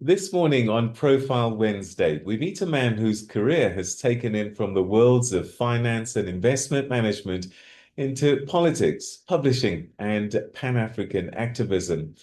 This morning on Profile Wednesday, we meet a man whose career has taken him from the worlds of finance and investment management into politics, publishing, and Pan-African activism.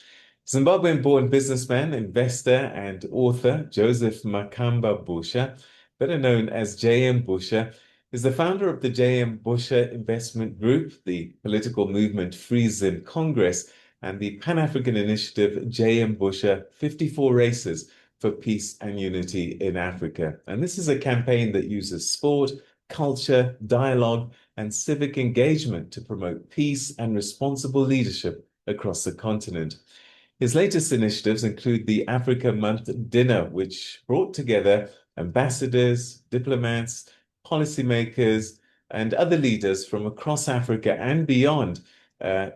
Zimbabwean-born businessman, investor, and author Joseph Makamba Busha, better known as J.M. Busha, is the founder of the J.M. Busha Investment Group, the political movement Free Zim Congress, and the Pan-African initiative J.M. Busha 54 Races for Peace and Unity in Africa. And this is a campaign that uses sport, culture, dialogue, and civic engagement to promote peace and responsible leadership across the continent. His latest initiatives include the Africa Month Dinner, which brought together ambassadors, diplomats, policymakers, and other leaders from across Africa and beyond,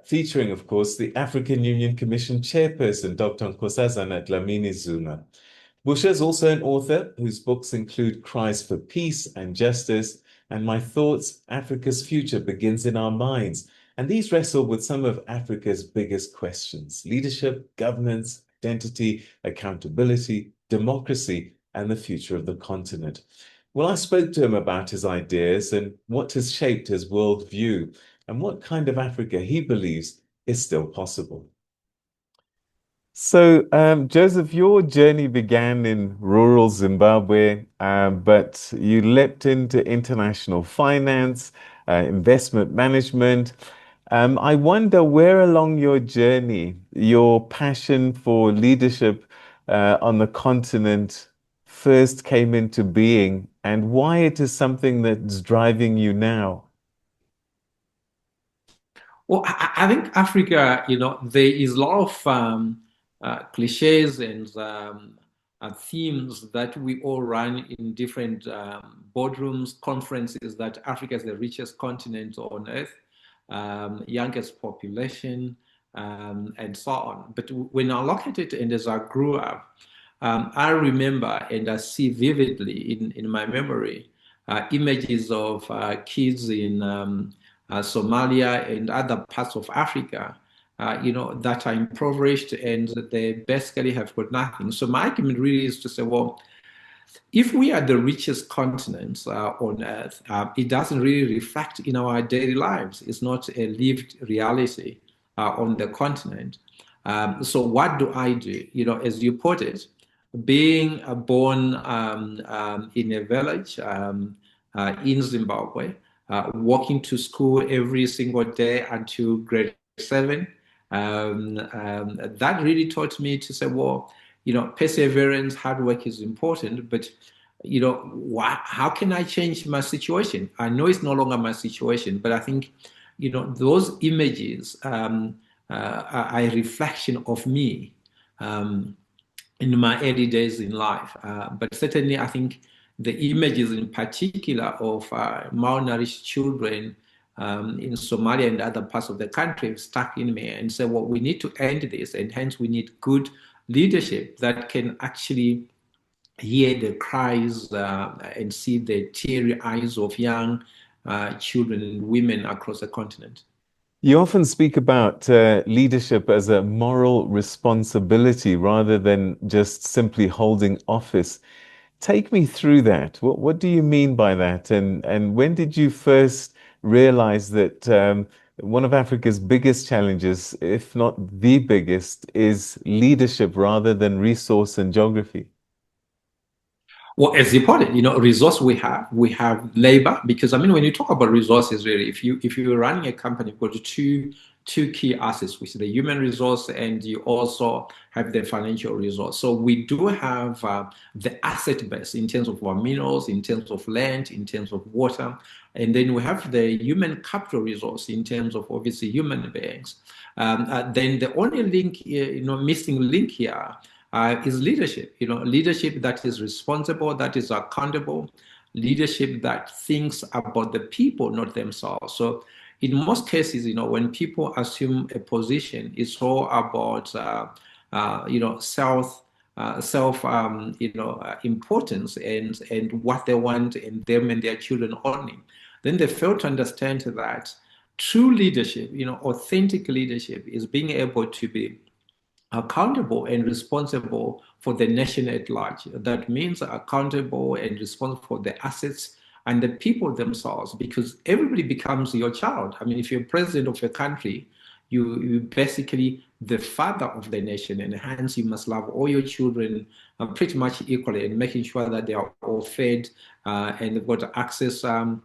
featuring, of course, the African Union Commission chairperson, Dr. Nkosazana Dlamini-Zuma. Busha is also an author whose books include Cries for Peace and Justice and My Thoughts, Africa's Future Begins in Our Minds. And these wrestle with some of Africa's biggest questions: leadership, governance, identity, accountability, democracy, and the future of the continent. Well, I spoke to him about his ideas and what has shaped his worldview and what kind of Africa he believes is still possible. So, Joseph, your journey began in rural Zimbabwe, but you leapt into international finance, investment management. I wonder where along your journey your passion for leadership on the continent first came into being and why it is something that's driving you now. Well, I think Africa, there is a lot of cliches and themes that we all run in different boardrooms, conferences, that Africa is the richest continent on earth, youngest population, and so on. But when I look at it and as I grew up, I remember and I see vividly in my memory images of kids in Somalia and other parts of Africa, that are impoverished and they basically have got nothing. So my argument really is to say, well, if we are the richest continent on earth, it doesn't really reflect in our daily lives. It's not a lived reality on the continent. So what do I do? As you put it, being born in a village in Zimbabwe, walking to school every single day until grade seven, that really taught me to say, well, perseverance, hard work is important, but how can I change my situation? I know it's no longer my situation, but I think, those images are a reflection of me in my early days in life. But certainly, I think the images in particular of malnourished children in Somalia and other parts of the country have stuck in me and said, well, we need to end this, and hence we need good leadership that can actually hear the cries and see the teary eyes of young children and women across the continent. You often speak about leadership as a moral responsibility rather than just simply holding office. Take me through that. What do you mean by that? And when did you first realize that one of Africa's biggest challenges, if not the biggest, is leadership rather than resource and geography? Well, as you put it, resource we have labor, because I mean, when you talk about resources, really, if you're running a company, you've got two key assets, which is the human resource, and you also have the financial resource. So we do have the asset base in terms of our minerals, in terms of land, in terms of water, and then we have the human capital resource in terms of obviously human beings. Then the only link, missing link here is leadership. Leadership that is responsible, that is accountable, leadership that thinks about the people, not themselves. So, in most cases, when people assume a position, it's all about, self, importance and what they want in them and their children only. Then they fail to understand that true leadership, authentic leadership, is being able to be accountable and responsible for the nation at large. That means accountable and responsible for the assets and the people themselves, because everybody becomes your child. I mean, if you're president of a country, you basically the father of the nation, and hence you must love all your children pretty much equally, and making sure that they are all fed and they've got access to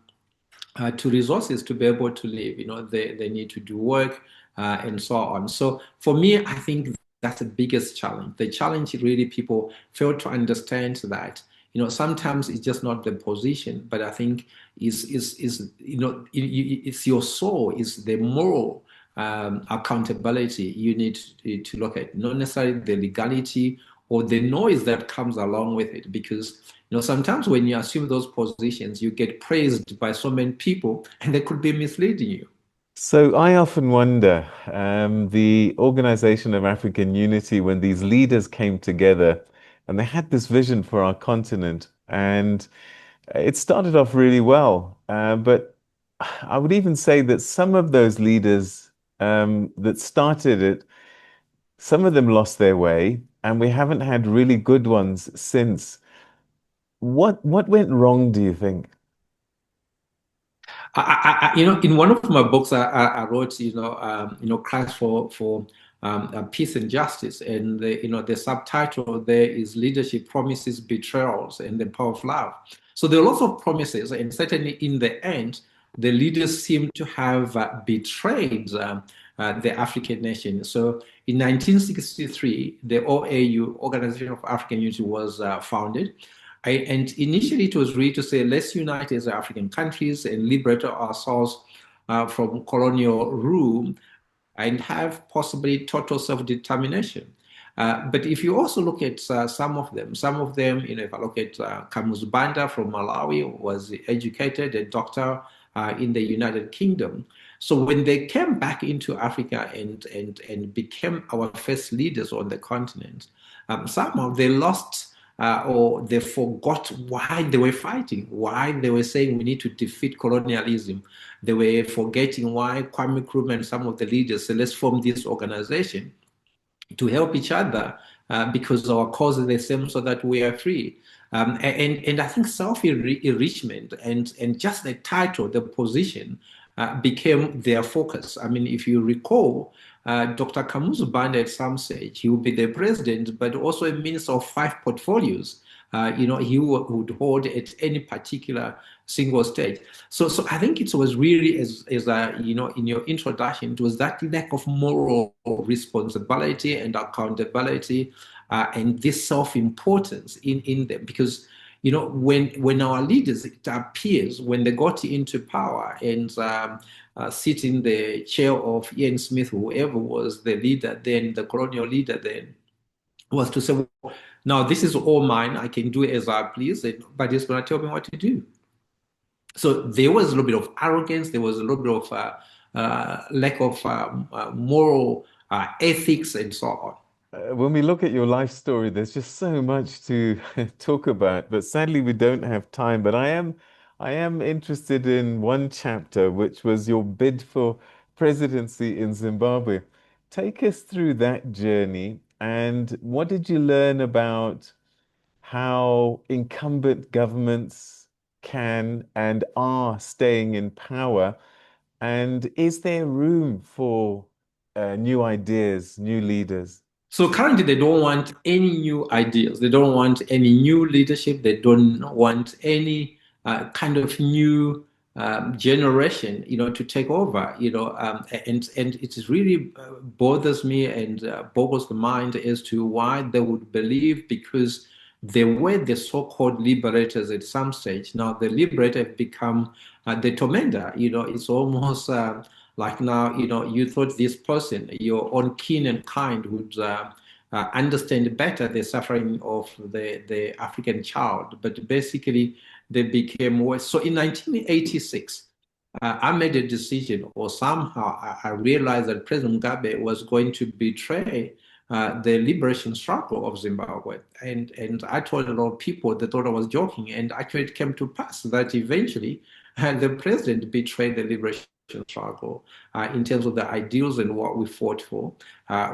resources to be able to live. They need to do work and so on. So for me, I think that's the biggest challenge. The challenge really people fail to understand that. Sometimes it's just not the position, but I think is it's your soul, is the moral accountability you need to look at, not necessarily the legality or the noise that comes along with it. Because sometimes when you assume those positions, you get praised by so many people, and they could be misleading you. So I often wonder, the Organization of African Unity, when these leaders came together and they had this vision for our continent, and it started off really well. But I would even say that some of those leaders that started it, some of them lost their way, and we haven't had really good ones since. What went wrong, do you think? In one of my books, I wrote, Cries for peace and justice, and the subtitle there is "Leadership Promises, Betrayals, and the Power of Love." So there are lots of promises, and certainly in the end, the leaders seem to have betrayed the African nation. So in 1963, the OAU, Organization of African Unity, was founded. And initially, it was really to say, let's unite as African countries and liberate ourselves from colonial rule and have possibly total self-determination. But if you also look at some of them, if I look at Kamuzu Banda from Malawi, was educated, a doctor in the United Kingdom. So when they came back into Africa and became our first leaders on the continent, somehow they lost or they forgot why they were fighting, why they were saying we need to defeat colonialism. They were forgetting why Kwame Nkrumah and some of the leaders said, let's form this organization to help each other because our cause is the same so that we are free. And I think self-enrichment and just the title, the position, became their focus. I mean, if you recall, Dr. Kamuzu Banda at some stage, he would be the president, but also a minister of five portfolios. He would hold at any particular single stage. So I think it was really, as in your introduction, it was that lack of moral responsibility and accountability and this self-importance in them. Because when our leaders, it appears, when they got into power and sit in the chair of Ian Smith, whoever was the leader then, the colonial leader then, was to say, well, now this is all mine. I can do it as I please, but it's going to tell me what to do. So there was a little bit of arrogance. There was a little bit of lack of moral ethics and so on. When we look at your life story, there's just so much to talk about, but sadly we don't have time. But I am interested in one chapter, which was your bid for presidency in Zimbabwe. Take us through that journey, and what did you learn about how incumbent governments can and are staying in power? And is there room for new ideas, new leaders? So currently, they don't want any new ideas. They don't want any new leadership. They don't want any kind of new generation, to take over. And it really bothers me and boggles the mind as to why they would believe, because they were the so-called liberators at some stage. Now the liberator have become the tormentor. It's almost like now, you thought this person, your own kin and kind, would understand better the suffering of the African child, but basically they became worse. So in 1986, I made a decision, or somehow I realized that President Mugabe was going to betray the liberation struggle of Zimbabwe. And I told a lot of people that thought I was joking, and actually it came to pass that eventually the president betrayed the liberation struggle, in terms of the ideals and what we fought for,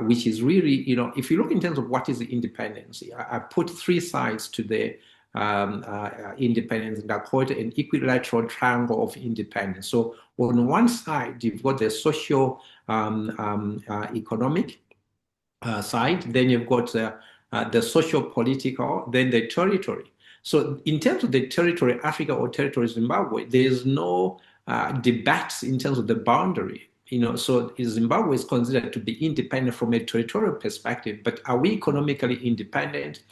which is really, if you look in terms of what is the independence, I put three sides to the independence, and I call it an equilateral triangle of independence. So on one side, you've got the social, economic side, then you've got the social political, then the territory. So in terms of the territory, Africa or territory Zimbabwe, there's no debates in terms of the boundary. So Zimbabwe is considered to be independent from a territorial perspective, but are we economically independent?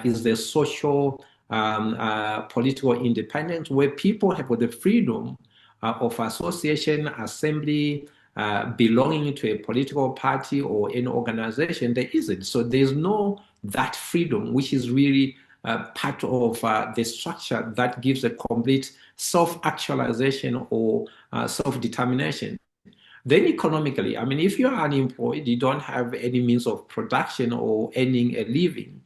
Is there social, political independence where people have got the freedom of association, assembly, belonging to a political party or an organization? There isn't. So there's no that freedom, which is really part of the structure that gives a complete self-actualization or self-determination. Then economically, I mean, if you're unemployed, you don't have any means of production or earning a living,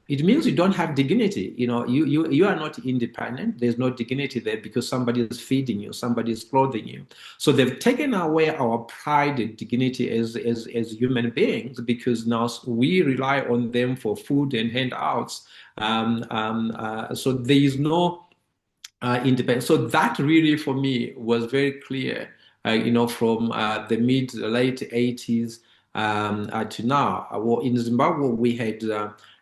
it means you don't have dignity. You are not independent. There's no dignity there because somebody is feeding you, somebody is clothing you. So they've taken away our pride and dignity as human beings because now we rely on them for food and handouts. So there is no independence. So that really, for me, was very clear. From the mid late 80s to now. Well, in Zimbabwe, we had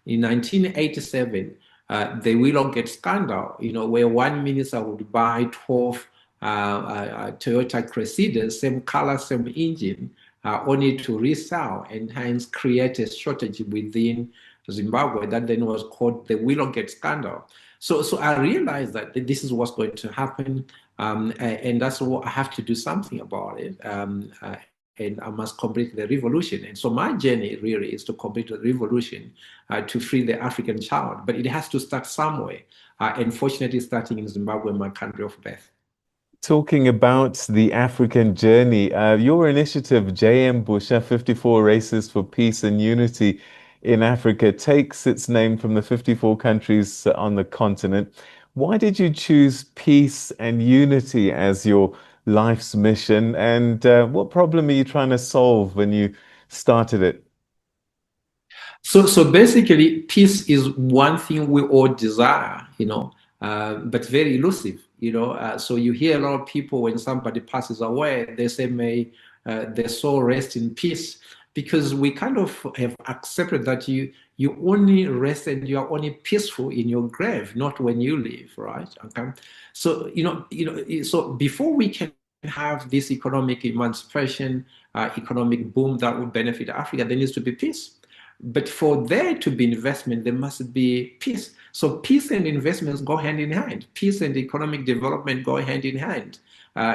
in 1987 the Willowgate scandal. Where one minister would buy 12 Toyota Crusaders, same color, same engine, only to resell and hence create a shortage within Zimbabwe that then was called the Willowgate scandal. So I realized that this is what's going to happen, and that's what I have to do something about it. And I must complete the revolution. And so my journey really is to complete the revolution to free the African child. But it has to start somewhere. Unfortunately, starting in Zimbabwe, my country of birth. Talking about the African journey, your initiative, JM Busha, 54 Races for Peace and Unity in Africa, takes its name from the 54 countries on the continent. Why did you choose peace and unity as your life's mission? And what problem are you trying to solve when you started it? So basically, peace is one thing we all desire, but very elusive, So you hear a lot of people when somebody passes away, they say, may their soul rest in peace, because we kind of have accepted that you only rest and you are only peaceful in your grave, not when you live, right? Okay. So so before we can have this economic emancipation, economic boom that would benefit Africa, there needs to be peace. But for there to be investment, there must be peace. So peace and investments go hand in hand. Peace and economic development go hand in hand.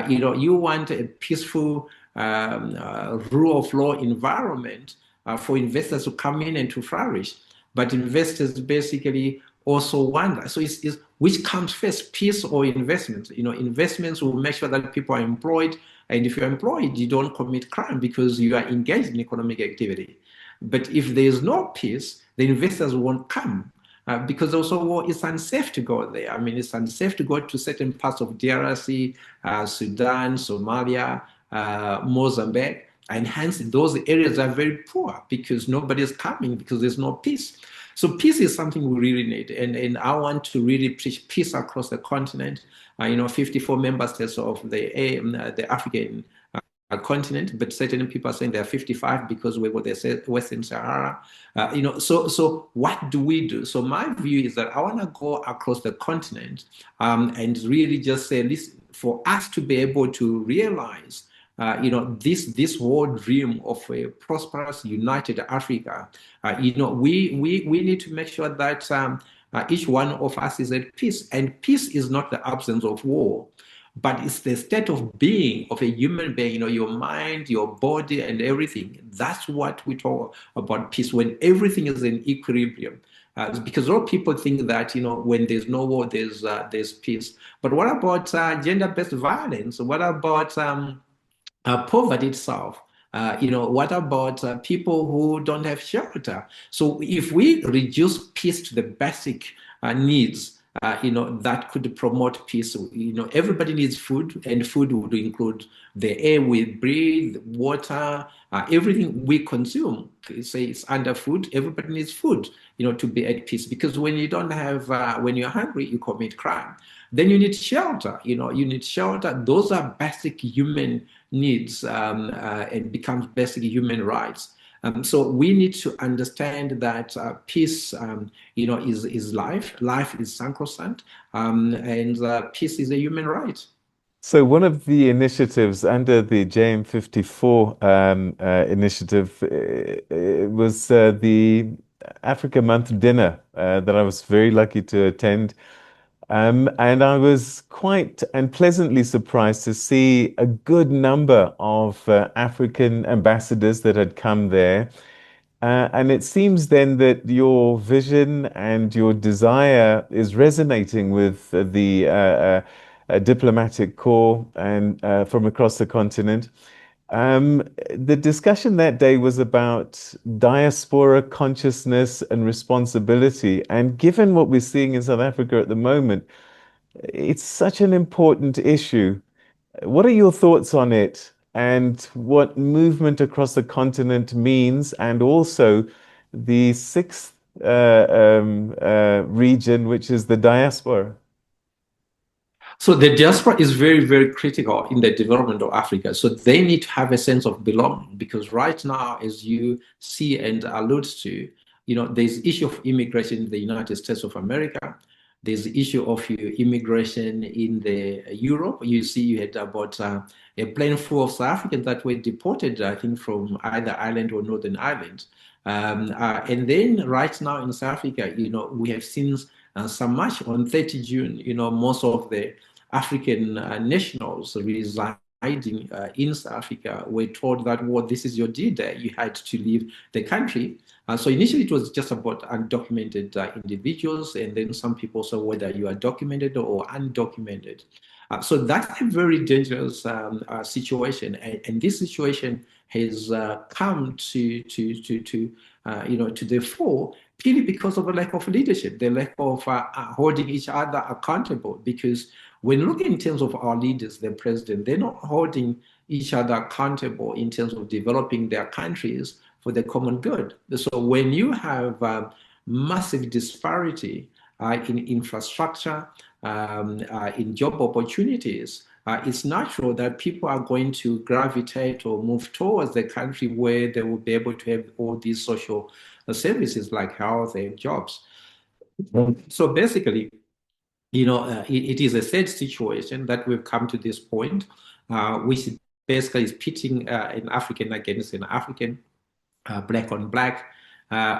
You want a peaceful rule of law environment for investors to come in and to flourish. But investors basically also want that. So it's which comes first, peace or investments? Investments will make sure that people are employed. And if you're employed, you don't commit crime because you are engaged in economic activity. But if there is no peace, the investors won't come because also, well, it's unsafe to go there. I mean, it's unsafe to go to certain parts of DRC, Sudan, Somalia, Mozambique, and hence those areas are very poor because nobody is coming because there's no peace. So peace is something we really need, and I want to really preach peace across the continent. 54 member states of the African continent, but certain people are saying there are 55 because we were the Western Sahara. So what do we do? So my view is that I want to go across the continent and really just say, listen, for us to be able to realize this whole dream of a prosperous, united Africa, we need to make sure that each one of us is at peace. And peace is not the absence of war, but it's the state of being of a human being, your mind, your body, and everything. That's what we talk about peace, when everything is in equilibrium. Because a lot of people think that, when there's no war, there's peace. But what about gender-based violence? What about poverty itself? What about people who don't have shelter? So if we reduce peace to the basic needs, that could promote peace. Everybody needs food, and food would include the air we breathe, water, everything we consume. Say it's under food, everybody needs food, to be at peace. Because when you don't have, when you're hungry, you commit crime. Then you need shelter, you need shelter. Those are basic human needs, and becomes basic human rights. So we need to understand that peace, is life. Life is sacrosanct, and peace is a human right. So one of the initiatives under the JM54 initiative was the Africa Month dinner that I was very lucky to attend. And I was quite and pleasantly surprised to see a good number of African ambassadors that had come there. And it seems then that your vision and your desire is resonating with the diplomatic corps and from across the continent. The discussion that day was about diaspora consciousness and responsibility. And given what we're seeing in South Africa at the moment, it's such an important issue. What are your thoughts on it and what movement across the continent means, and also the sixth region, which is the diaspora? So the diaspora is very, very critical in the development of Africa. So they need to have a sense of belonging, because right now, as you see and allude to, there's issue of immigration in the United States of America. There's the issue of immigration in the Europe. You see, you had about a plane full of South Africans that were deported, I think, from either Ireland or Northern Ireland. And then right now in South Africa, we have seen some march on 30 June. Most of the African nationals residing in South Africa were told that, well, this is your D-Day. You had to leave the country. So initially it was just about undocumented individuals, and then some people saw whether you are documented or undocumented. So that's a very dangerous situation, and this situation has come to the fore purely because of a lack of leadership, the lack of holding each other accountable. Because when looking in terms of our leaders, the president, they're not holding each other accountable in terms of developing their countries for the common good. So when you have massive disparity in infrastructure, in job opportunities, it's natural that people are going to gravitate or move towards the country where they will be able to have all these social services like health and jobs. So basically, it is a sad situation that we've come to this point, which basically is pitting an African against an African, black on black,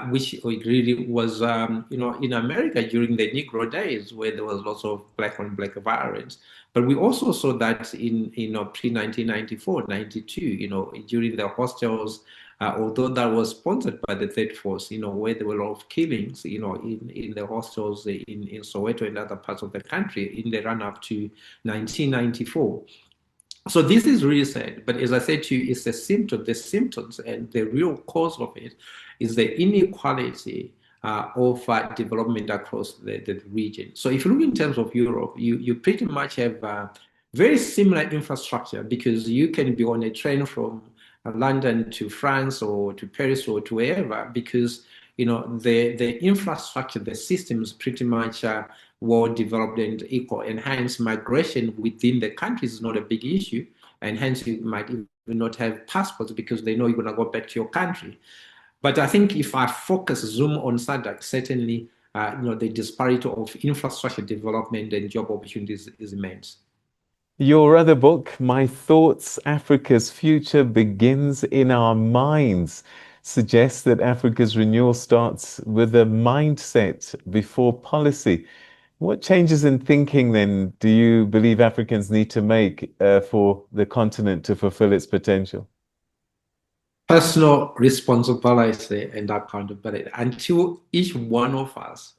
which it really was, in America during the Negro days, where there was lots of black on black violence. But we also saw that in, pre 1994, 92, during the hostels, although that was sponsored by the Third Force, where there were a lot of killings, in the hostels in Soweto and other parts of the country in the run up to 1994. So this is really sad, but as I said to you, it's a symptom. The symptoms and the real cause of it is the inequality of development across the region. So if you look in terms of Europe, you pretty much have very similar infrastructure, because you can be on a train from London to France or to Paris or to wherever, because the infrastructure, the systems pretty much well developed and equal, and hence migration within the countries is not a big issue, and hence you might even not have passports because they know you're going to go back to your country. But I think if I zoom on SADC, certainly the disparity of infrastructure development and job opportunities is immense. Your other book, My Thoughts, Africa's Future Begins in Our Minds, suggests that Africa's renewal starts with a mindset before policy. What changes in thinking then do you believe Africans need to make for the continent to fulfill its potential? Personal responsibility and accountability, until each one of us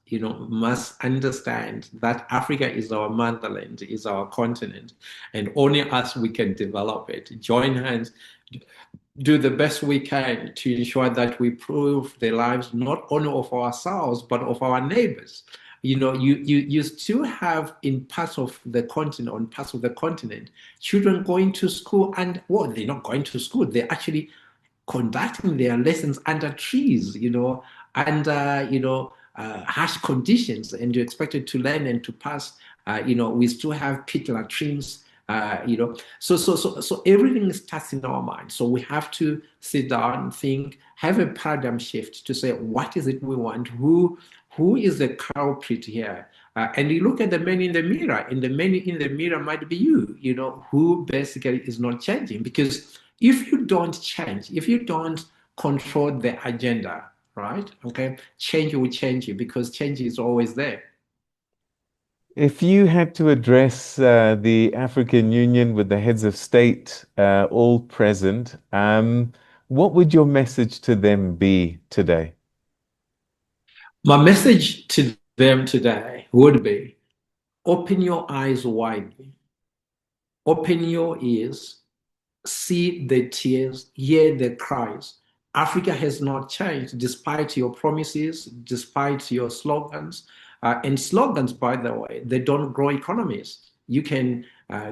must understand that Africa is our motherland, is our continent, and only us we can develop it. Join hands, do the best we can to ensure that we improve the lives not only of ourselves but of our neighbors. you still have in parts of the continent, on parts of the continent, children going to school and well, they're not going to school. They're actually conducting their lessons under trees, under harsh conditions, and you're expected to learn and to pass. We still have pit latrines. So everything starts in our mind. So we have to sit down and think, have a paradigm shift to say, what is it we want? Who is the culprit here? And you look at the man in the mirror, and the man in the mirror might be you, who basically is not changing. Because if you don't change, if you don't control the agenda, right? Okay, change will change you because change is always there. If you had to address the African Union with the heads of state all present, what would your message to them be today? My message to them today would be open your eyes widely, open your ears, see the tears, hear the cries. Africa has not changed despite your promises, despite your slogans. And slogans, by the way, they don't grow economies. You can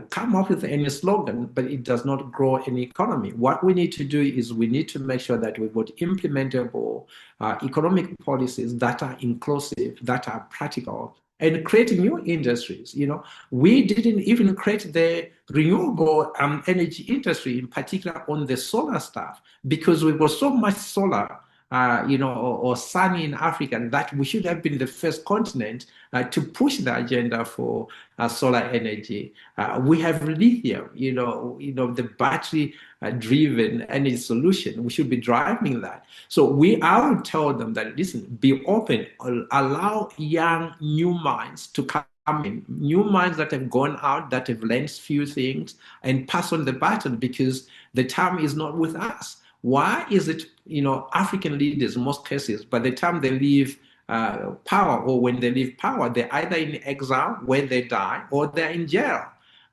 come up with any slogan, but it does not grow any economy. What we need to do is we need to make sure that we've got implementable economic policies that are inclusive, that are practical, and create new industries. We didn't even create the renewable energy industry, in particular on the solar stuff, because we've got so much solar, or sun in Africa, that we should have been the first continent to push the agenda for solar energy. We have lithium, the battery-driven energy solution. We should be driving that. So I would tell them that, listen, be open, allow young, new minds to come in, new minds that have gone out, that have learned few things, and pass on the baton because the time is not with us. Why is it, African leaders, in most cases, by the time they leave power, or when they leave power, they're either in exile where they die, or they're in jail.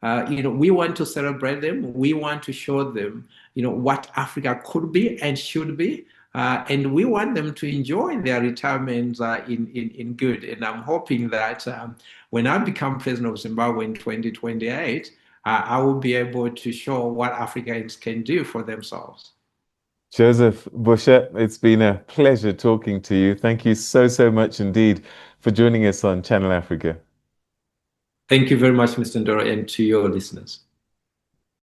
We want to celebrate them. We want to show them, what Africa could be and should be. And we want them to enjoy their retirement in good. And I'm hoping that when I become president of Zimbabwe in 2028, I will be able to show what Africans can do for themselves. Joseph Busha, it's been a pleasure talking to you. Thank you so, so much indeed for joining us on Channel Africa. Thank you very much, Mr. Ndoro, and to your listeners.